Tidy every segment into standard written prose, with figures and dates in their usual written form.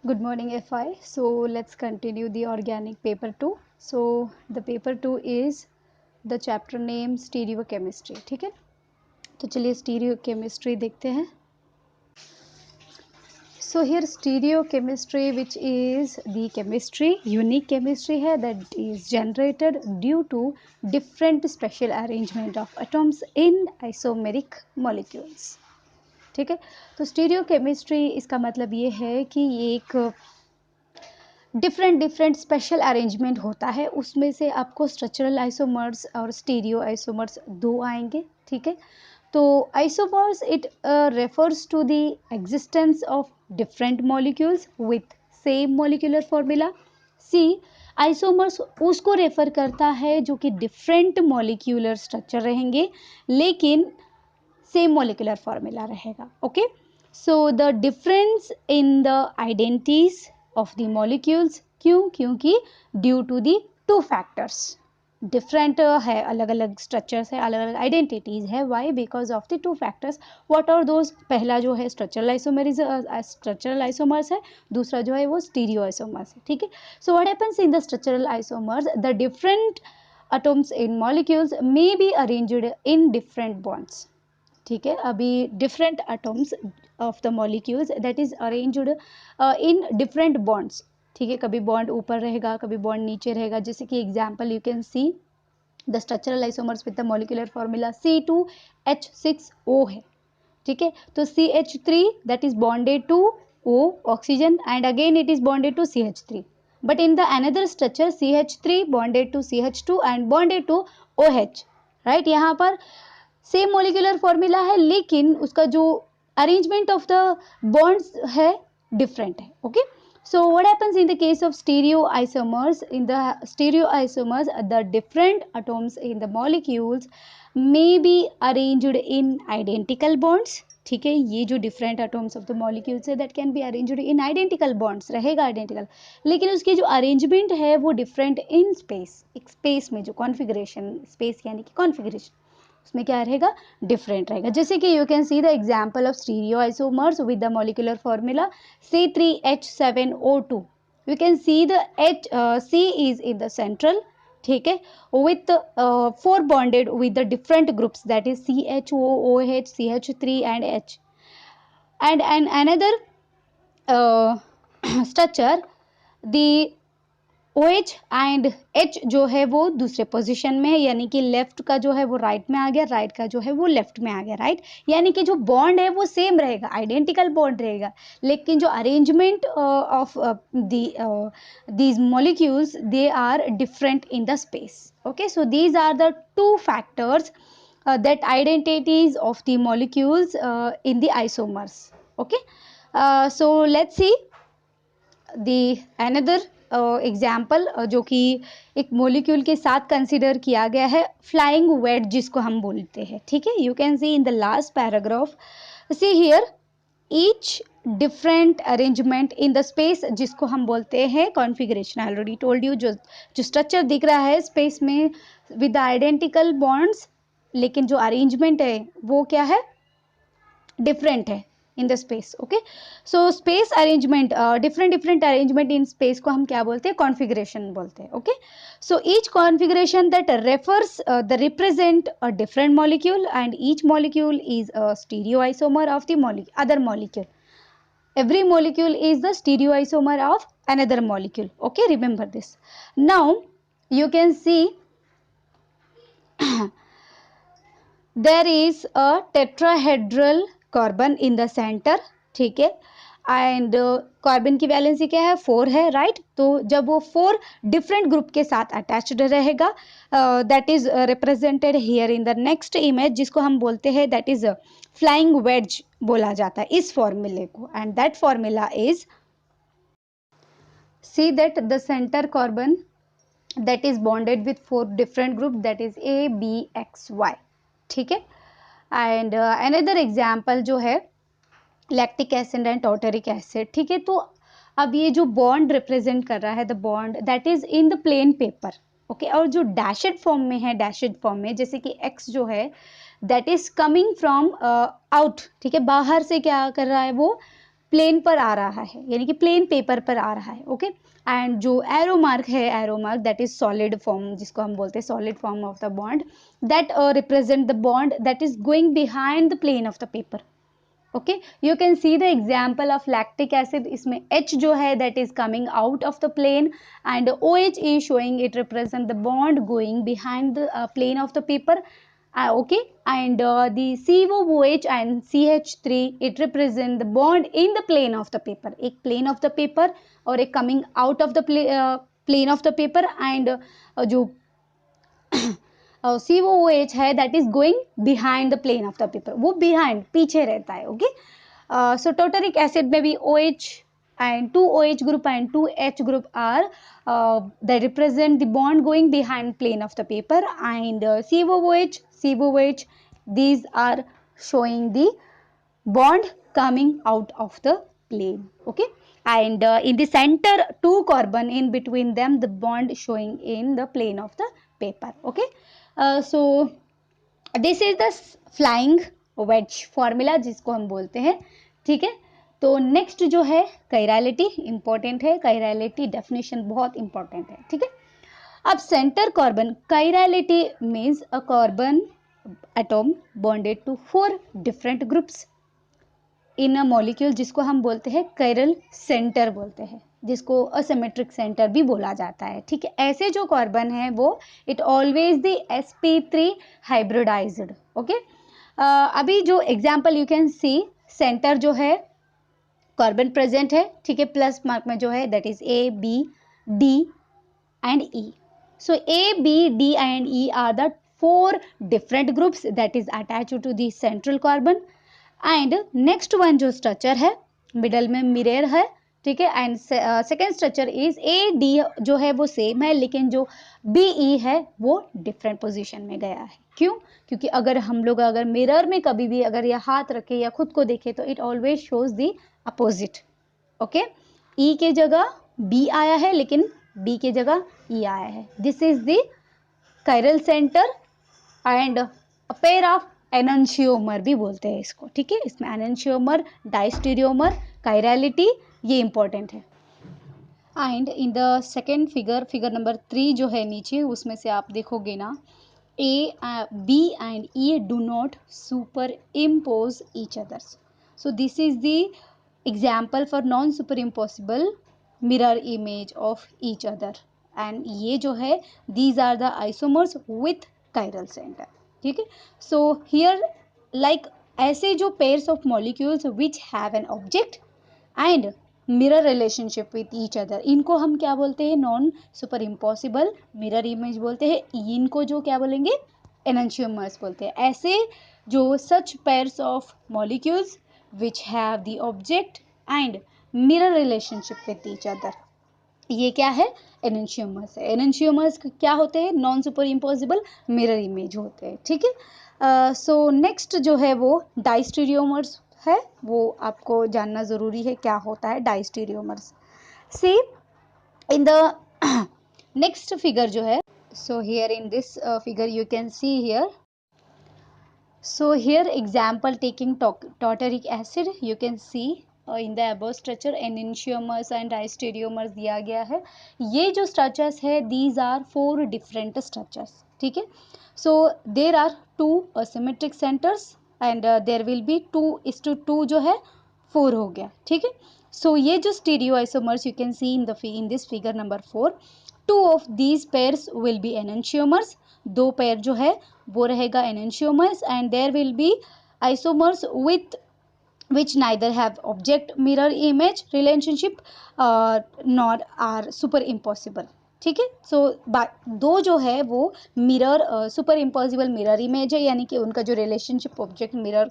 Good morning FI. So let's continue the organic paper 2. So the paper 2 is the chapter name stereochemistry. ठीक है, तो चलिए stereochemistry देखते हैं. So here stereochemistry, which is the chemistry, unique chemistry है that is generated due to different special arrangement of atoms in isomeric molecules. ठीक है, तो stereochemistry इसका मतलब ये है कि ये एक डिफरेंट स्पेशल अरेंजमेंट होता है, उसमें से आपको स्ट्रक्चरल आइसोमर्स और स्टीरियो आइसोमर्स दो आएंगे. ठीक है, तो isomers it refers to the existence of different molecules with same molecular formula. C isomers उसको रेफर करता है जो कि डिफरेंट मॉलिक्यूलर स्ट्रक्चर रहेंगे लेकिन सेम मॉलिक्यूलर फॉर्मूला रहेगा. Okay, so the difference in the identities of the molecules. क्यों? क्योंकि due to the two factors. Different है, अलग अलग स्ट्रक्चर्स है, अलग अलग आइडेंटिटीज है. Why? Because of the two factors. What are those? पहला जो है स्ट्रक्चरल आइसोमर्स है, दूसरा जो है वो स्टीरियो आइसोमर्स है. ठीक है, सो what happens in the structural isomers, the different atoms in molecules may be arranged in different bonds. ठीक है, अभी different atoms of the molecules that is arranged in different bonds. ठीक है, कभी बॉन्ड ऊपर रहेगा, कभी बॉन्ड नीचे रहेगा. जैसे कि example you can see the structural isomers with the molecular formula C2H6O है. ठीक है, तो CH3 that is bonded to O oxygen and again it is bonded to CH3. But in the another structure CH3 bonded to CH2 and bonded to OH. Right, यहाँ पर same molecular formula है लेकिन उसका जो arrangement of the bonds है different है. Okay, so what happens in the case of stereoisomers, in the stereoisomers the different atoms in the molecules may be arranged in identical bonds. ठीक है, ये जो different atoms of the molecules है that can be arranged in identical bonds, रहेगा identical, लेकिन उसकी जो arrangement है वो डिफरेंट इन स्पेस. एक स्पेस में जो कॉन्फिगरेशन, स्पेस यानी कि कॉन्फिगरेशन, उसमें क्या रहेगा? डिफरेंट रहेगा. जैसे कि you can see the example of stereo isomers with the molecular formula C3H7O2. You can see the C is in the central. ठीक है, with 4 bonded with the different groups that is CHO, OH, CH3 and H. And another structure the OH and H जो है वो दूसरे position में है, यानी कि लेफ्ट का जो है वो राइट में आ गया, राइट का जो है वो लेफ्ट में आ गया. राइट, यानी कि जो बॉन्ड है वो सेम रहेगा, आइडेंटिकल बॉन्ड रहेगा, लेकिन जो arrangement of these molecules they are different in the space. Okay, so these are the two factors that identities of the molecules in the isomers. Okay, so let's see the another example जो कि एक molecule के साथ consider किया गया है, flying wait जिसको हम बोलते हैं. ठीक है, you can see in the last paragraph, see hear each different arrangement in the space जिसको हम बोलते हैं configuration. I already told you, जो स्ट्रक्चर दिख रहा है स्पेस में विद आइडेंटिकल बॉन्ड्स, लेकिन जो अरेंजमेंट है वो क्या है? डिफरेंट है in the space. Okay, so space arrangement, different arrangement in space को हम क्या बोलते हैं? configuration बोलते हैं. Okay, so each configuration that refers the represent a different molecule and each molecule is a stereoisomer of the other molecule. Every molecule is the stereoisomer of another molecule. Okay, remember this. Now you can see there is a tetrahedral carbon in the centre. ठीक है, and carbon की valency क्या है? 4 है. Right, तो जब वो 4 different group के साथ अटैच्ड रहेगा, that is represented here in the next image, जिसको हम बोलते हैं दैट इज फ्लाइंग वेज बोला जाता है इस फॉर्मूले को. And that formula is, see that the centre carbon that is bonded with 4 different group that is ABXY. ठीक है, एंड अनदर एग्जाम्पल जो है लैक्टिक एसिड एंड टॉर्टरिक एसिड. ठीक है, तो अब ये जो बॉन्ड रिप्रेजेंट कर रहा है, the bond that is in the plain paper. Okay, और जो डैशेड फॉर्म में है, डैशेड फॉर्म में, जैसे कि X जो है that is coming from out. ठीक है, बाहर से क्या कर रहा है वो प्लेन पर आ रहा है, यानी कि प्लेन पेपर पर आ रहा है, ओके। एंड जो एरो मार्क है, arrow mark that is solid form, जिसको हम बोलते हैं solid form of the bond, that represent the bond that is going behind the plane of the paper, okay. You can see the example of lactic acid, इसमें H जो है that is coming out of the plane and OH is showing it represent the bond going behind the plane of the paper, okay, and the COOH and CH3 it represent the bond in the plane of the paper, एक plane of the paper और एक coming out of the plane of the paper, and जो COOH है that is going behind the plane of the paper, वो behind पीछे रहता है, okay. So tartaric acid में भी OH and 2 OH group and 2 H group are they represent the bond going behind plane of the paper, and COOH these are showing the bond coming out of the plane, okay. And in the center 2 carbon in between them, the bond showing in the plane of the paper, okay. So this is the flying veg formula जिसको हम बोलते हैं, ठीक है। तो next जो है chirality, important है, कायरलिटी डेफिनेशन बहुत इंपॉर्टेंट है, ठीक है। अब centre carbon, chirality means a carbon atom bonded to 4 different groups in a molecule, जिसको हम बोलते हैं कायरल सेंटर बोलते हैं, जिसको असिमेट्रिक सेंटर भी बोला जाता है, ठीक है। ऐसे जो कार्बन है वो it always the sp3 hybridized, okay. अभी जो example you can see, centre जो है कार्बन प्रेजेंट है, ठीक है, प्लस मार्क में जो है that is A, B, D and E. So A, B, D and E are the 4 different groups that is attached to the central carbon. And next one जो structure है middle में mirror है, ठीक है। And second structure is AD जो है वो same है, लेकिन जो BE है वो डिफरेंट पोजीशन में गया है। क्यों? क्योंकि अगर हम लोग अगर मिरर में कभी भी अगर ये हाथ रखे या खुद को देखे तो it always shows the opposite, okay. E के जगह B आया है, लेकिन B के जगह E आया है। This is the chiral center and a pair of enantiomer भी बोलते हैं इसको, ठीक है। इसमें एनंशियोमर, डाइस्टीरियोमर, कायरलिटी, ये इंपॉर्टेंट है। And in the second figure number 3 जो है नीचे, उसमें से आप देखोगे ना, B and E do not superimpose each others. So this is the example for non-superimposable mirror image of each other. And ये जो है these are the isomers with chiral center, ठीक है। So here like ऐसे जो pairs of molecules which have an object and mirror relationship with each other, इनको हम क्या बोलते हैं? Non superimposable mirror image बोलते हैं। इनको जो क्या बोलेंगे? एनंशियोमर्स बोलते हैं। ऐसे जो such pairs of molecules which have the object and mirror relationship with each other, ये क्या है? एनंशियोमर्स है। एनंशियोमर्स क्या होते हैं? Non superimposable mirror image होते हैं, ठीक है। सो नेक्स्ट जो है वो डाइस्टीरियोमर्स है, वो आपको जानना ज़रूरी है क्या होता है diastereomers. See in the next figure जो है, so here in this figure you can see here, so here example taking tartaric acid, you can see in the above structure enantiomers and diastereomers दिया गया है। ये जो structures है these are 4 different structures, ठीक है। So there are 2 asymmetric centers and there will be 2:2 जो है 4 हो गया, ठीक है। सो ये जो stereoisomers you can see in this figure number 4, 2 of these pairs will be enantiomers, 2 pair जो है वो रहेगा enantiomers, and there will be isomers with which neither have object mirror image relationship nor are super impossible, ठीक है। सो दो जो है वो mirror super impossible mirror image है, यानी कि उनका जो रिलेशनशिप ऑब्जेक्ट मिरर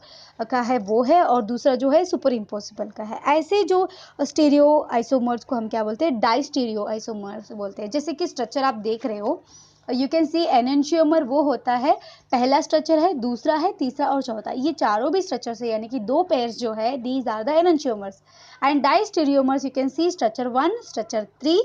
का है वो है, और दूसरा जो है सुपर इम्पॉसिबल का है। ऐसे जो स्टीरियो आइसोमर्स को हम क्या बोलते हैं? डाई स्टीरियो आइसोमर्स बोलते हैं। जैसे कि स्ट्रक्चर आप देख रहे हो, यू कैन सी एनंशियोमर वो होता है, पहला स्ट्रक्चर है, दूसरा है, तीसरा और चौथा, ये चारों भी स्ट्रक्चर है, यानी कि 2 पेयर्स जो है these are the enantiomers. And diastereomers you can see structure 1, structure 3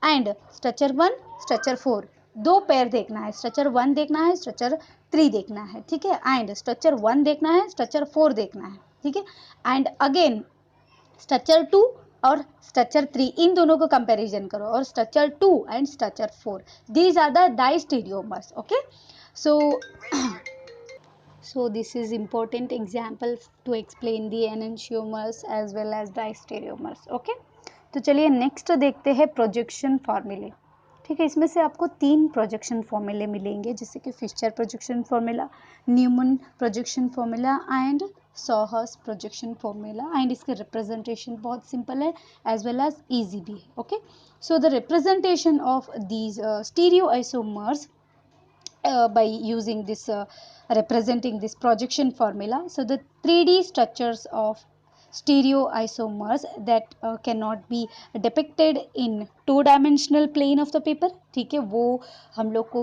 and structure 1, structure 4, 2 pair देखना है, स्ट्रक्चर 1 देखना है, स्ट्रक्चर 3 देखना है, ठीक है। एंड स्ट्रक्चर 1 देखना है, स्ट्रक्चर 4 देखना है, ठीक है। एंड अगेन स्ट्रक्चर 2 और स्ट्रक्चर 3, इन दोनों को कंपैरिजन करो, और structure 2 and structure 4, these are the diastereomers. Okay, so this is important example to explain the enantiomers as well as diastereomers. okay, तो चलिए नेक्स्ट देखते हैं प्रोजेक्शन फॉर्मूले. ठीक है, इसमें से आपको 3 प्रोजेक्शन फॉर्मूले मिलेंगे, जैसे कि Fischer projection formula, Newman projection formula and Sawhorse projection formula. And इसके रिप्रेजेंटेशन बहुत सिंपल है एज वेल एज ईजी भी है. Okay, so the representation of these stereo isomers by using this representing this projection formula. So the 3D structures of stereoisomers that cannot be depicted in 2-dimensional plane of the paper. ठीक है, वो हम लोग को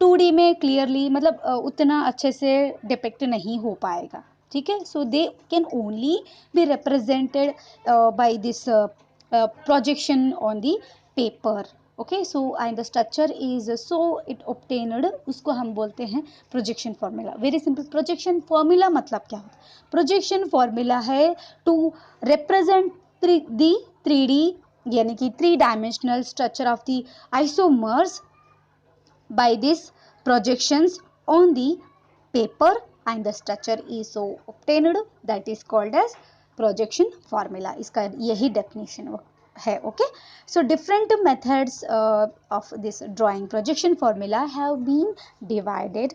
2D में clearly मतलब उतना अच्छे से डिपिक्ट नहीं हो पाएगा. ठीक है, so they can only be represented by this projection on the paper. Okay, so and the structure is so it obtained, उसको हम बोलते हैं projection formula. Very simple. Projection formula मतलब क्या होता है? प्रोजेक्शन फॉर्मूला है टू रिप्रेजेंट द 3D यानी कि 3-dimensional structure of the isomers by this projections on the paper, and the structure is so obtained, that is called as projection formula. इसका यही definition है. Okay, so different methods of this drawing projection formula have been divided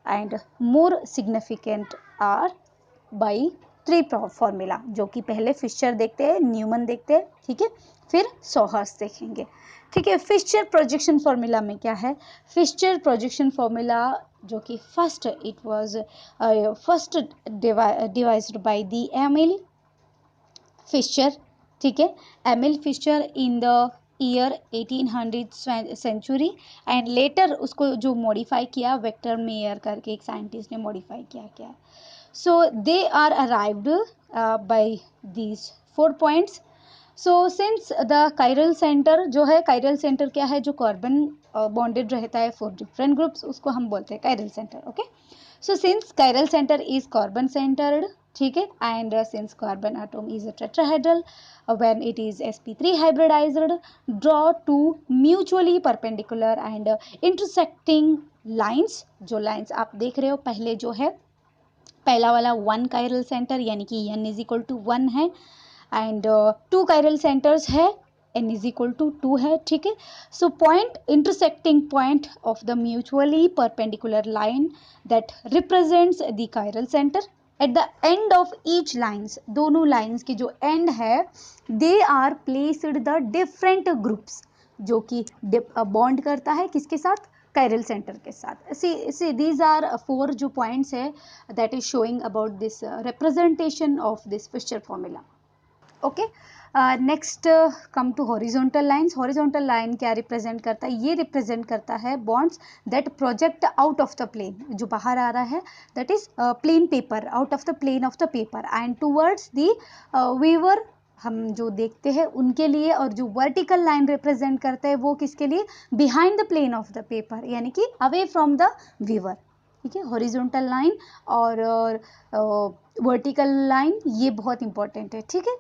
and more significant are by 3 formula, जो कि पहले Fisher देखते हैं, Neumann देखते हैं, ठीक है, फिर सॉहर्स देखेंगे. ठीक है, फिशर प्रोजेक्शन फॉर्मूला में क्या है? फिशर प्रोजेक्शन फॉर्मूला जो कि first it was first devised by the Emil Fischer. ठीक है, Emil Fischer in the year 1800 century, and later उसको जो मॉडिफाई किया वेक्टर मेयर करके एक साइंटिस्ट ने मॉडिफाई किया. So they are arrived by these 4 points. So since the chiral centre जो है, कायरल सेंटर क्या है? जो कार्बन बॉन्डेड रहता है 4 डिफरेंट ग्रुप्स, उसको हम बोलते हैं chiral centre. Okay, so since chiral centre is carbon centred, ठीक है, and since carbon atom is a tetrahedral, when it is sp3 hybridized, draw 2 mutually perpendicular and intersecting lines. जो lines आप देख रहे हो पहले जो है, पहला वाला 1 chiral center यानी कि n is equal to 1 है, एंड 2 chiral centers है, n is equal to 2 है. ठीक है, so point intersecting point of the mutually perpendicular line that represents the chiral center. At the end of each lines, दोनों lines के जो end है, they are placed the different groups, जो कि bond करता है किसके साथ? कायरल सेंटर के साथ. सी दीज आर 4 जो पॉइंट्स है that is showing about this representation of this Fischer formula. Okay, next come to horizontal lines. Horizontal line क्या रिप्रेजेंट करता है? ये रिप्रेजेंट करता है bonds that project out of the plane, जो बाहर आ रहा है, that is plane paper, out of the plane of the paper and towards the viewer, हम जो देखते हैं उनके लिए. और जो वर्टिकल लाइन रिप्रेजेंट करता है वो किसके लिए? Behind the plane of the paper, यानी कि अवे फ्रॉम द वीवर. ठीक है, हॉरिजॉन्टल लाइन और वर्टिकल लाइन ये बहुत इंपॉर्टेंट है. ठीक है,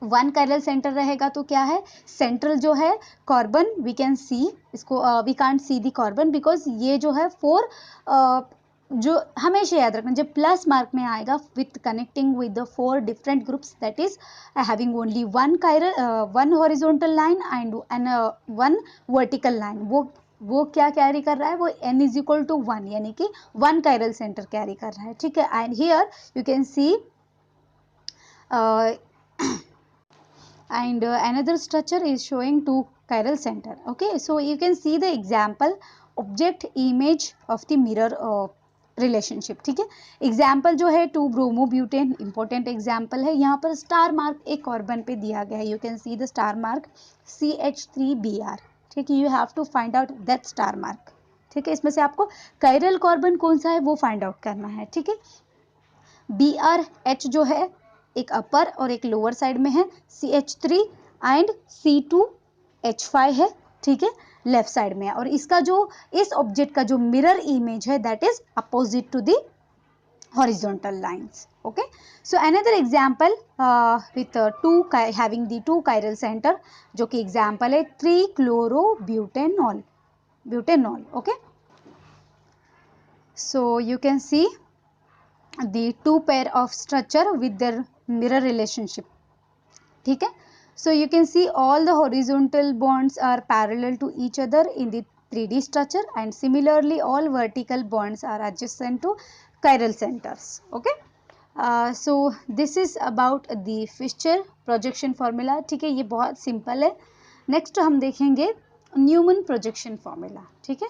1 chiral center रहेगा तो क्या है? सेंट्रल जो है कार्बन, वी कैन सी इसको, we can't see the carbon because ये जो है 4 जो हमेशा याद रखना, जब प्लस मार्क में आएगा with connecting with the 4 different groups, that is having only 1 horizontal line and 1 vertical line. वो क्या कैरी कर रहा है? वो n इज इक्वल टू 1 यानी कि 1 chiral center कैरी कर रहा है. ठीक है, and here you can C and another structure is showing 2 chiral center. Okay, so you can see the example object image of the mirror relationship. ठीक है, example जो है 2 ब्रोमोब्यूटेन, इंपॉर्टेंट एग्जाम्पल है. यहाँ पर स्टार मार्क एक carbon पे दिया गया है, you can see the star mark CH3Br. ठीक है, you have to find out that star mark. ठीक है, इसमें से आपको कायरल कार्बन कौन सा है वो फाइंड आउट करना है. ठीक है, BRH जो है एक अपर और एक लोअर साइड में है, CH3 एंड C2H5 है. ठीक है, लेफ्ट साइड में है, और इसका जो इस ऑब्जेक्ट का जो मिरर इमेज है that is opposite to the horizontal lines. Okay, so another example with having the two chiral center, जो कि example है 3-chlorobutanol, butanol. Okay, so you can see the two pair of structure with their mirror relationship. ठीक है, so you can see all the horizontal bonds are parallel to each other in the 3D structure, and similarly all vertical bonds are adjacent to chiral centers. Okay, so this is about the Fischer projection formula. ठीक है, ये बहुत simple है. Next हम देखेंगे Neumann projection formula. ठीक है,